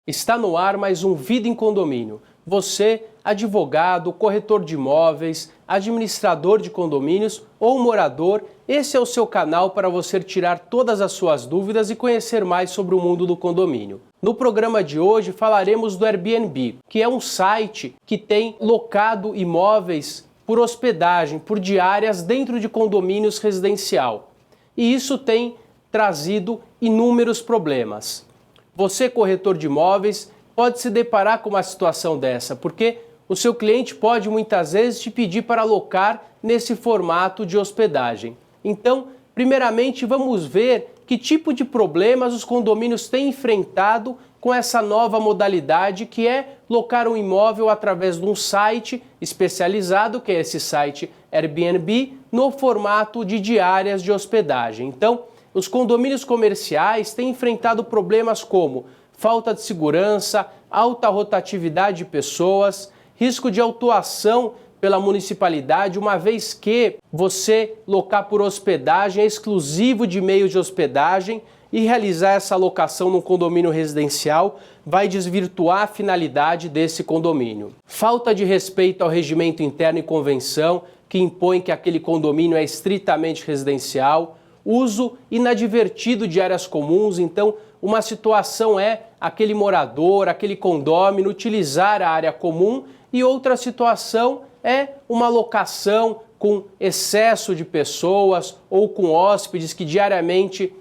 Está no ar mais um Vida em Condomínio. Você, advogado, corretor de imóveis, administrador de condomínios ou morador, esse é o seu canal para você tirar todas as suas dúvidas e conhecer mais sobre o mundo do condomínio. No programa de hoje falaremos do Airbnb, que é um site que tem locado imóveis por hospedagem, por diárias dentro de condomínios residencial. E isso tem trazido inúmeros problemas. Você, corretor de imóveis, pode se deparar com uma situação dessa, porque o seu cliente pode muitas vezes te pedir para alocar nesse formato de hospedagem. Então, primeiramente, vamos ver que tipo de problemas os condomínios têm enfrentado com essa nova modalidade, que é locar um imóvel através de um site especializado, que é esse site Airbnb, no formato de diárias de hospedagem. Então, os condomínios comerciais têm enfrentado problemas como falta de segurança, alta rotatividade de pessoas, risco de autuação pela municipalidade, uma vez que você locar por hospedagem é exclusivo de meios de hospedagem e realizar essa locação no condomínio residencial vai desvirtuar a finalidade desse condomínio. Falta de respeito ao regimento interno e convenção, que impõe que aquele condomínio é estritamente residencial. Uso inadvertido de áreas comuns, então uma situação é aquele morador, aquele condômino utilizar a área comum e outra situação é uma locação com excesso de pessoas ou com hóspedes que diariamente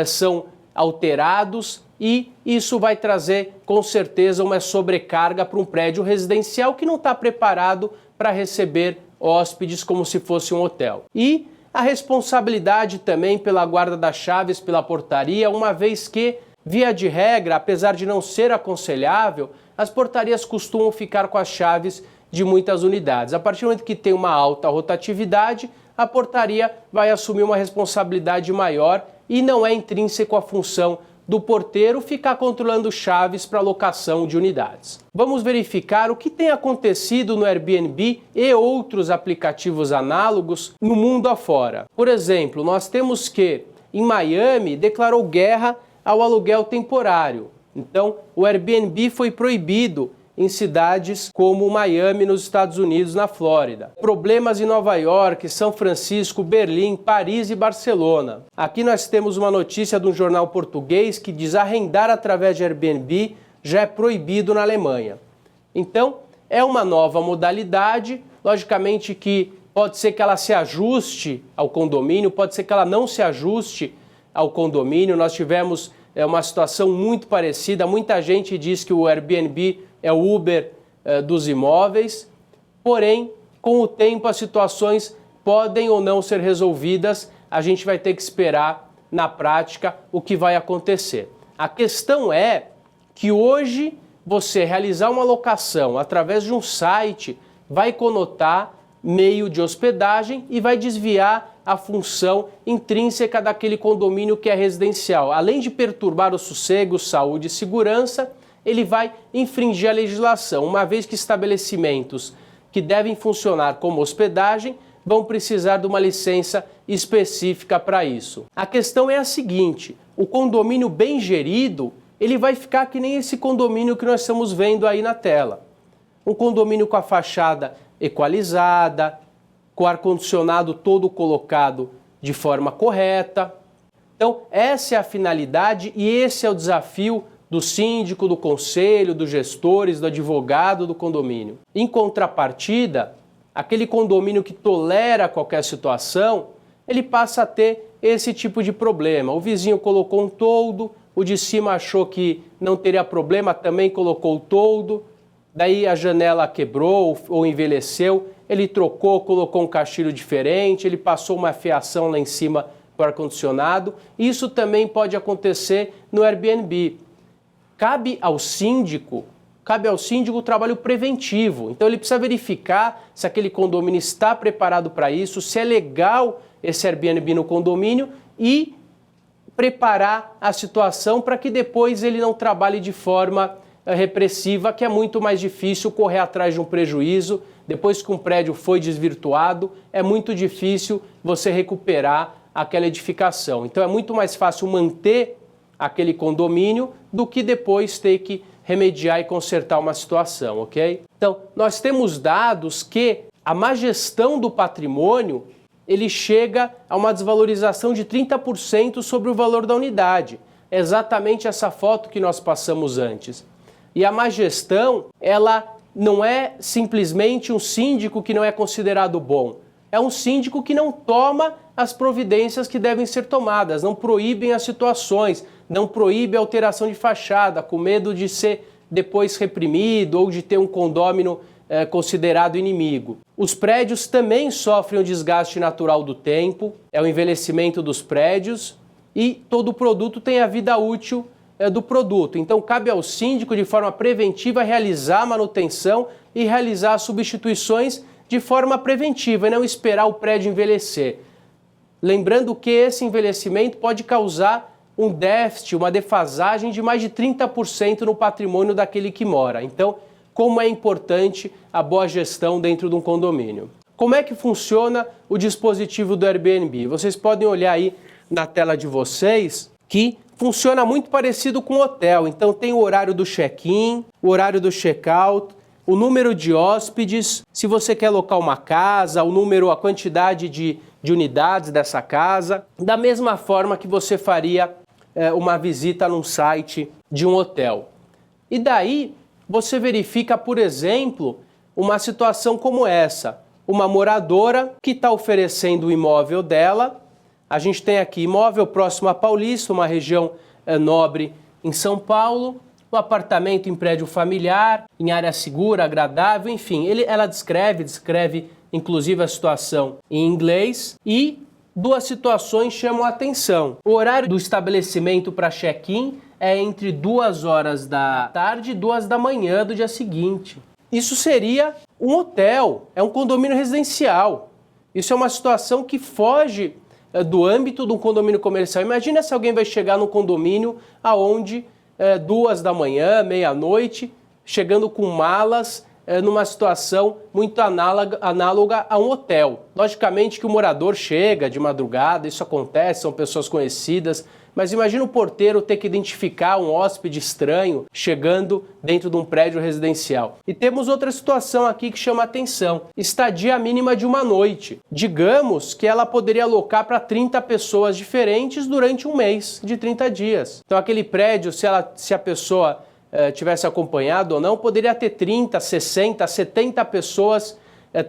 são alterados e isso vai trazer com certeza uma sobrecarga para um prédio residencial que não está preparado para receber hóspedes como se fosse um hotel. E a responsabilidade também pela guarda das chaves pela portaria, uma vez que, via de regra, apesar de não ser aconselhável, as portarias costumam ficar com as chaves de muitas unidades. A partir do momento que tem uma alta rotatividade, a portaria vai assumir uma responsabilidade maior e não é intrínseco à função do porteiro ficar controlando chaves para locação de unidades. Vamos verificar o que tem acontecido no Airbnb e outros aplicativos análogos no mundo afora. Por exemplo, nós temos que em Miami declarou guerra ao aluguel temporário. Então, o Airbnb foi proibido em cidades como Miami, nos Estados Unidos, na Flórida. Problemas em Nova York, São Francisco, Berlim, Paris e Barcelona. Aqui nós temos uma notícia de um jornal português que diz arrendar através de Airbnb já é proibido na Alemanha. Então, é uma nova modalidade, logicamente que pode ser que ela se ajuste ao condomínio, pode ser que ela não se ajuste ao condomínio. Nós tivemos uma situação muito parecida, muita gente diz que o Airbnb é o Uber dos imóveis, porém, com o tempo as situações podem ou não ser resolvidas, a gente vai ter que esperar na prática o que vai acontecer. A questão é que hoje você realizar uma locação através de um site vai conotar meio de hospedagem e vai desviar a função intrínseca daquele condomínio que é residencial. Além de perturbar o sossego, saúde e segurança, ele vai infringir a legislação, uma vez que estabelecimentos que devem funcionar como hospedagem vão precisar de uma licença específica para isso. A questão é a seguinte, o condomínio bem gerido, ele vai ficar que nem esse condomínio que nós estamos vendo aí na tela. Um condomínio com a fachada equalizada, com o ar-condicionado todo colocado de forma correta. Então, essa é a finalidade e esse é o desafio do síndico, do conselho, dos gestores, do advogado do condomínio. Em contrapartida, aquele condomínio que tolera qualquer situação, ele passa a ter esse tipo de problema. O vizinho colocou um toldo, o de cima achou que não teria problema, também colocou o toldo, daí a janela quebrou ou envelheceu, ele trocou, colocou um caixilho diferente, ele passou uma fiação lá em cima para o ar-condicionado. Isso também pode acontecer no Airbnb. Cabe ao síndico o trabalho preventivo. Então ele precisa verificar se aquele condomínio está preparado para isso, se é legal esse Airbnb no condomínio e preparar a situação para que depois ele não trabalhe de forma repressiva, que é muito mais difícil correr atrás de um prejuízo. Depois que um prédio foi desvirtuado, é muito difícil você recuperar aquela edificação. Então é muito mais fácil manter aquele condomínio do que depois ter que remediar e consertar uma situação, ok? Então, nós temos dados que a má gestão do patrimônio, ele chega a uma desvalorização de 30% sobre o valor da unidade. É exatamente essa foto que nós passamos antes. E a má gestão, ela não é simplesmente um síndico que não é considerado bom. É um síndico que não toma as providências que devem ser tomadas, não proíbem as situações, não proíbe a alteração de fachada, com medo de ser depois reprimido ou de ter um condômino considerado inimigo. Os prédios também sofrem o desgaste natural do tempo, é o envelhecimento dos prédios e todo produto tem a vida útil do produto. Então cabe ao síndico de forma preventiva realizar a manutenção e realizar as substituições de forma preventiva e não esperar o prédio envelhecer. Lembrando que esse envelhecimento pode causar um déficit, uma defasagem de mais de 30% no patrimônio daquele que mora. Então, como é importante a boa gestão dentro de um condomínio. Como é que funciona o dispositivo do Airbnb? Vocês podem olhar aí na tela de vocês que funciona muito parecido com o hotel. Então tem o horário do check-in, o horário do check-out, o número de hóspedes, se você quer alocar uma casa, o número, a quantidade de unidades dessa casa, da mesma forma que você faria uma visita num site de um hotel. E daí você verifica, por exemplo, uma situação como essa. Uma moradora que está oferecendo o imóvel dela. A gente tem aqui imóvel próximo a Paulista, uma região nobre em São Paulo. Um apartamento em prédio familiar, em área segura, agradável, enfim. Ela descreve inclusive a situação em inglês e duas situações chamam a atenção. O horário do estabelecimento para check-in é entre 2 horas da tarde e 2 da manhã do dia seguinte. Isso seria um hotel, é um condomínio residencial. Isso é uma situação que foge do âmbito de um condomínio comercial. Imagina se alguém vai chegar num condomínio aonde 2 da manhã, meia-noite, chegando com malas, numa situação muito análoga a um hotel. Logicamente que o morador chega de madrugada, isso acontece, são pessoas conhecidas, mas imagina o porteiro ter que identificar um hóspede estranho chegando dentro de um prédio residencial. E temos outra situação aqui que chama atenção. Estadia mínima de 1 noite. Digamos que ela poderia alocar para 30 pessoas diferentes durante um mês de 30 dias. Então aquele prédio, se a pessoa tivesse acompanhado ou não, poderia ter 30, 60, 70 pessoas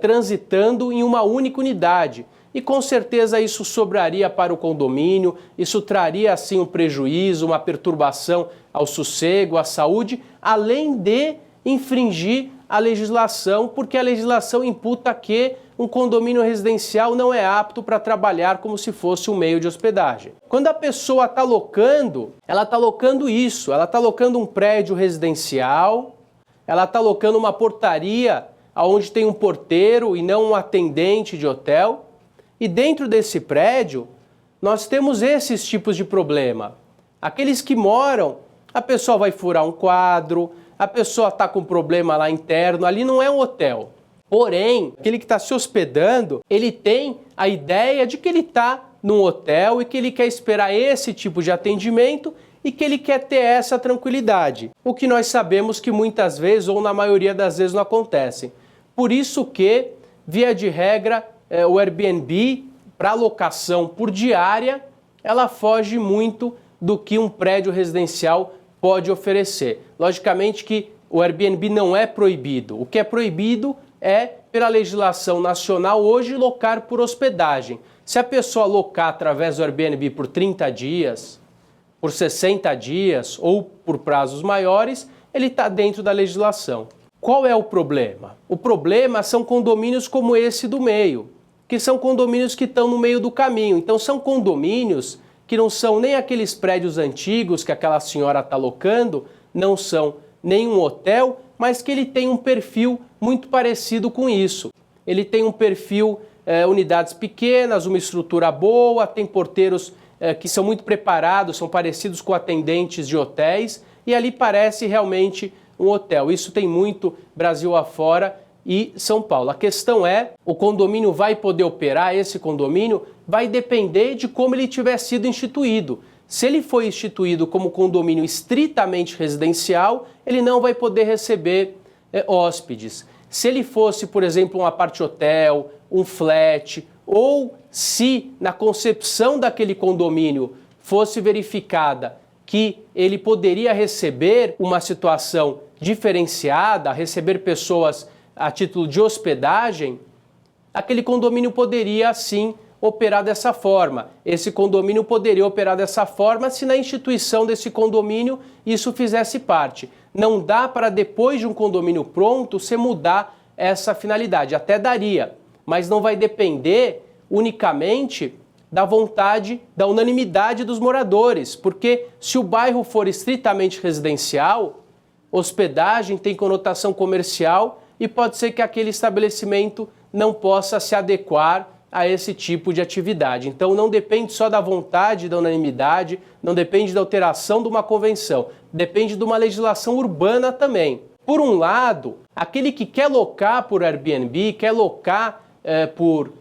transitando em uma única unidade. E com certeza isso sobraria para o condomínio, isso traria assim um prejuízo, uma perturbação ao sossego, à saúde, além de infringir a legislação, porque a legislação imputa que um condomínio residencial não é apto para trabalhar como se fosse um meio de hospedagem. Quando a pessoa está locando, ela está locando isso, ela está locando um prédio residencial, ela está locando uma portaria onde tem um porteiro e não um atendente de hotel. E dentro desse prédio, nós temos esses tipos de problema. Aqueles que moram, a pessoa vai furar um quadro, a pessoa está com problema lá interno, ali não é um hotel. Porém, aquele que está se hospedando, ele tem a ideia de que ele está num hotel e que ele quer esperar esse tipo de atendimento e que ele quer ter essa tranquilidade. O que nós sabemos que muitas vezes, ou na maioria das vezes, não acontece. Por isso que, via de regra, o Airbnb, para locação por diária, ela foge muito do que um prédio residencial pode oferecer. Logicamente que o Airbnb não é proibido. O que é proibido é, pela legislação nacional, hoje, locar por hospedagem. Se a pessoa locar através do Airbnb por 30 dias, por 60 dias ou por prazos maiores, ele está dentro da legislação. Qual é o problema? O problema são condomínios como esse do meio, que são condomínios que estão no meio do caminho. Então são condomínios que não são nem aqueles prédios antigos que aquela senhora está locando, não são nenhum hotel, mas que ele tem um perfil muito parecido com isso. Ele tem um perfil, unidades pequenas, uma estrutura boa, tem porteiros que são muito preparados, são parecidos com atendentes de hotéis, e ali parece realmente um hotel. Isso tem muito Brasil afora e São Paulo. A questão é, o condomínio vai poder operar, esse condomínio vai depender de como ele tiver sido instituído. Se ele foi instituído como condomínio estritamente residencial, ele não vai poder receber hóspedes. Se ele fosse, por exemplo, um apart-hotel, um flat, ou se na concepção daquele condomínio fosse verificada que ele poderia receber uma situação diferenciada, receber pessoas a título de hospedagem, aquele condomínio poderia sim operar dessa forma. Esse condomínio poderia operar dessa forma se na instituição desse condomínio isso fizesse parte. Não dá para depois de um condomínio pronto você mudar essa finalidade. Até daria, mas não vai depender unicamente da vontade, da unanimidade dos moradores, porque se o bairro for estritamente residencial, hospedagem tem conotação comercial e pode ser que aquele estabelecimento não possa se adequar a esse tipo de atividade. Então não depende só da vontade, da unanimidade, não depende da alteração de uma convenção, depende de uma legislação urbana também. Por um lado, aquele que quer locar por Airbnb, quer locar por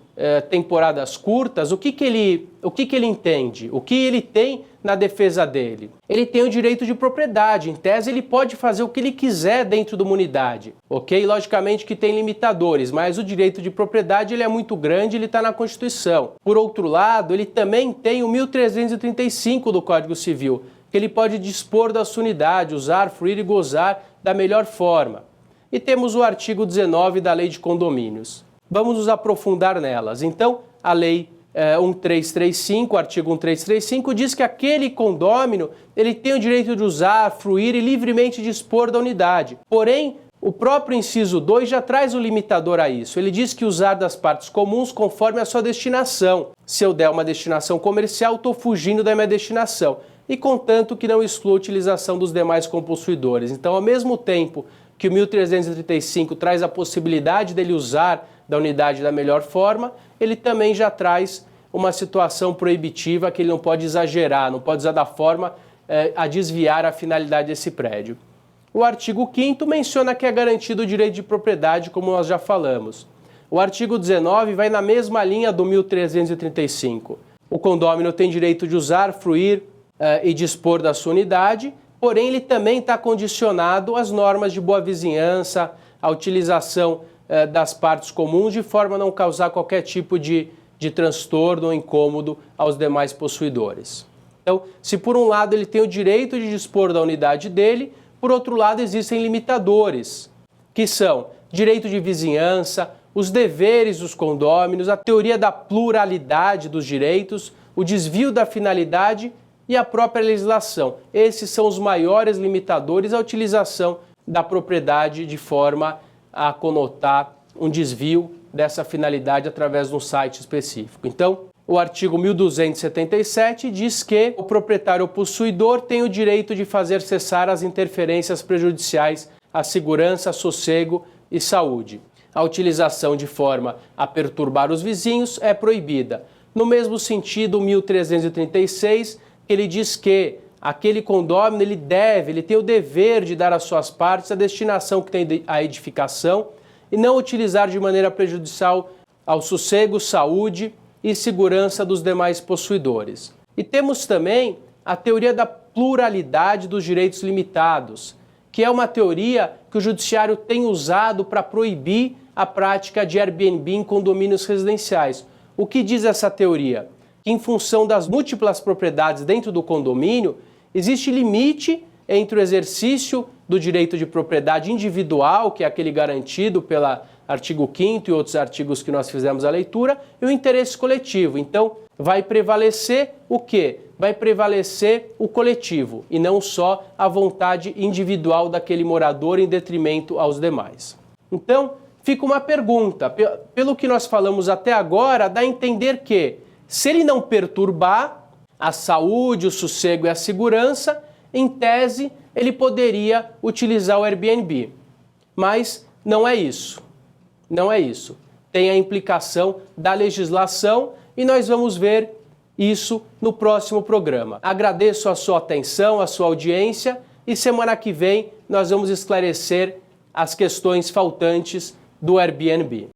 temporadas curtas, o que ele entende? O que ele tem na defesa dele? Ele tem o direito de propriedade. Em tese, ele pode fazer o que ele quiser dentro de uma unidade, ok? Logicamente que tem limitadores, mas o direito de propriedade ele é muito grande, ele está na Constituição. Por outro lado, ele também tem o 1335 do Código Civil, que ele pode dispor da sua unidade, usar, fruir e gozar da melhor forma. E temos o artigo 19 da Lei de Condomínios. Vamos nos aprofundar nelas. Então, a Lei 1335, o artigo 1335, diz que aquele condômino ele tem o direito de usar, fruir e livremente dispor da unidade. Porém, o próprio inciso 2 já traz o limitador a isso. Ele diz que usar das partes comuns conforme a sua destinação. Se eu der uma destinação comercial, estou fugindo da minha destinação. E contanto que não exclua a utilização dos demais compossuidores. Então, ao mesmo tempo que o 1335 traz a possibilidade dele usar da unidade da melhor forma, ele também já traz uma situação proibitiva que ele não pode exagerar, não pode usar da forma a desviar a finalidade desse prédio. O artigo 5º menciona que é garantido o direito de propriedade, como nós já falamos. O artigo 19 vai na mesma linha do 1335. O condômino tem direito de usar, fruir e dispor da sua unidade, porém ele também está condicionado às normas de boa vizinhança, à utilização das partes comuns, de forma a não causar qualquer tipo de transtorno ou incômodo aos demais possuidores. Então, se por um lado ele tem o direito de dispor da unidade dele, por outro lado existem limitadores, que são direito de vizinhança, os deveres dos condôminos, a teoria da pluralidade dos direitos, o desvio da finalidade e a própria legislação. Esses são os maiores limitadores à utilização da propriedade de forma a conotar um desvio dessa finalidade através de um site específico. Então, o artigo 1277 diz que o proprietário ou possuidor tem o direito de fazer cessar as interferências prejudiciais à segurança, sossego e saúde. A utilização de forma a perturbar os vizinhos é proibida. No mesmo sentido, o 1336, ele diz que aquele condômino ele tem o dever de dar às suas partes a destinação que tem a edificação e não utilizar de maneira prejudicial ao sossego, saúde e segurança dos demais possuidores. E temos também a teoria da pluralidade dos direitos limitados, que é uma teoria que o judiciário tem usado para proibir a prática de Airbnb em condomínios residenciais. O que diz essa teoria? Que em função das múltiplas propriedades dentro do condomínio, existe limite entre o exercício do direito de propriedade individual, que é aquele garantido pelo artigo 5º e outros artigos que nós fizemos a leitura, e o interesse coletivo. Então, vai prevalecer o quê? Vai prevalecer o coletivo e não só a vontade individual daquele morador em detrimento aos demais. Então, fica uma pergunta. Pelo que nós falamos até agora, dá a entender que, se ele não perturbar a saúde, o sossego e a segurança, em tese, ele poderia utilizar o Airbnb. Mas não é isso. Não é isso. Tem a implicação da legislação e nós vamos ver isso no próximo programa. Agradeço a sua atenção, a sua audiência e semana que vem nós vamos esclarecer as questões faltantes do Airbnb.